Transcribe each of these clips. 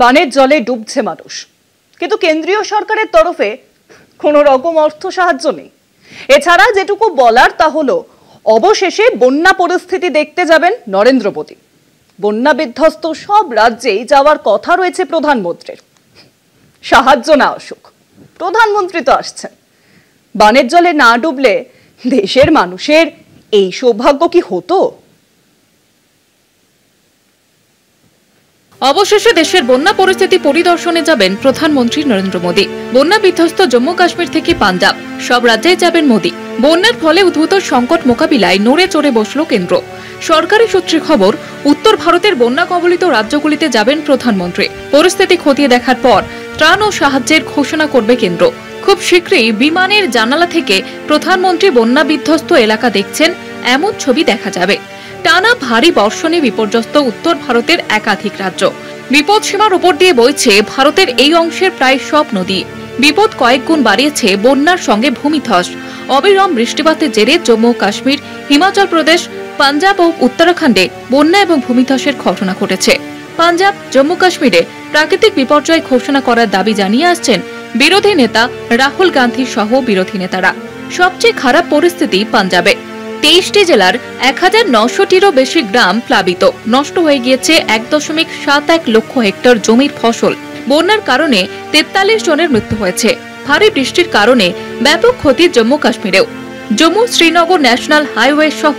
বানের জলে ডুবছে মানুষ, কিন্তু কেন্দ্রীয় সরকারের তরফে কোনো রকম অর্থ সাহায্য নেই। এছাড়া যেটুকু বলার তা হলো অবশেষে বন্যা পরিস্থিতি দেখতে যাবেন নরেন্দ্র মোদী। বন্যা বিধ্বস্ত সব রাজ্যেই যাওয়ার কথা রয়েছে প্রধানমন্ত্রীর। সাহায্য না আসুক, প্রধানমন্ত্রী তো আসছেন। বানের জলে না ডুবলে দেশের মানুষের এই সৌভাগ্য কি হতো? অবশেষে দেশের বন্যা পরিস্থিতি পরিদর্শনে যাবেন প্রধানমন্ত্রী নরেন্দ্র মোদী। বন্যা বিধ্বস্ত জম্মু কাশ্মীর থেকে পাঞ্জাব সব রাজ্যেই যাবেন মোদী। বন্যার ফলে উদ্ভূত সংকট মোকাবিলায় নড়ে চড়ে বসল কেন্দ্র। সরকারি সূত্রে খবর, উত্তর ভারতের বন্যা কবলিত রাজ্যগুলিতে যাবেন প্রধানমন্ত্রী। পরিস্থিতি খতিয়ে দেখার পর ত্রাণ ও সাহায্যের ঘোষণা করবে কেন্দ্র। খুব শীঘ্রই বিমানের জানালা থেকে প্রধানমন্ত্রী বন্যা বিধ্বস্ত এলাকা দেখছেন এমন ছবি দেখা যাবে। টানা ভারী বর্ষণে বিপর্যস্ত উত্তর ভারতের একাধিক রাজ্য। বিপদসীমার উপর দিয়ে বইছে ভারতের এই অংশের প্রায় সব নদী। বিপদ কয়েক গুণ বাড়িয়েছে বন্যার সঙ্গে ভূমিধস। অবিরাম বৃষ্টিপাতের জেরে জম্মু কাশ্মীর, হিমাচল প্রদেশ, পাঞ্জাব ও উত্তরাখণ্ডে বন্যা এবং ভূমিধসের ঘটনা ঘটেছে। পাঞ্জাব, জম্মু কাশ্মীরে প্রাকৃতিক বিপর্যয় ঘোষণা করার দাবি জানিয়ে আসছেন বিরোধী নেতা রাহুল গান্ধী সহ বিরোধী নেতারা। সবচেয়ে খারাপ পরিস্থিতি পাঞ্জাবে। 23টি জেলার 1900টিরও বেশি গ্রাম প্লাবিত। নষ্ট হয়ে গিয়েছে 1.71 লক্ষ হেক্টর জমির ফসল। বন্যার কারণে 43 জনের মৃত্যু হয়েছে। ভারী বৃষ্টির কারণে ব্যাপক ক্ষতি জম্মু কাশ্মীরেও। জম্মু শ্রীনগর ন্যাশনাল হাইওয়ে সহ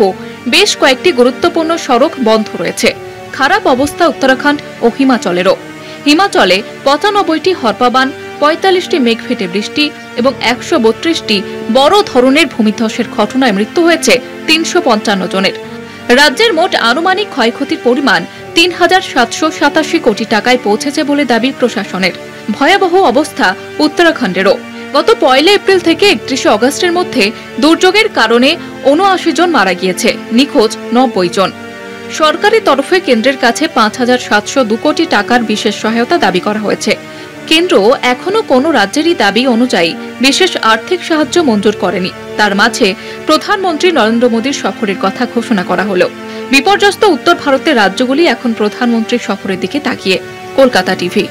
বেশ কয়েকটি গুরুত্বপূর্ণ সড়ক বন্ধ রয়েছে। খারাপ অবস্থা উত্তরাখণ্ড ও হিমাচলেরও। হিমাচলে 95টি হরপাবান, 45টি মেঘফেটে বৃষ্টি এবং 132টি বড় ধরনের ভূমিধসের ঘটনায় মৃত্যু হয়েছে 355 জনের। রাজ্যের মোট আনুমানিক ক্ষয়ক্ষতির পরিমাণ 3787 কোটি টাকায় পৌঁছেছে বলে দাবি প্রশাসনের। ভয়াবহ অবস্থা উত্তরাখণ্ডেরও। গত 1 এপ্রিল থেকে 31 অগস্টের মধ্যে দুর্যোগের কারণে 79 জন মারা গিয়েছে, নিখোঁজ 90 জন। সরকারি তরফে কেন্দ্রের কাছে 5702 কোটি টাকার বিশেষ সহায়তা দাবি করা হয়েছে। কেন্দ্র এখনো কোনো রাজ্যেরই দাবি অনুযায়ী বিশেষ আর্থিক সাহায্য মঞ্জুর করেনি। তার মাঝে প্রধানমন্ত্রী নরেন্দ্র মোদীর সফরের কথা ঘোষণা করা হলো। বিপর্যস্ত উত্তর ভারতের রাজ্যগুলি এখন প্রধানমন্ত্রীর সফরের দিকে তাকিয়ে। কলকাতা টিভি।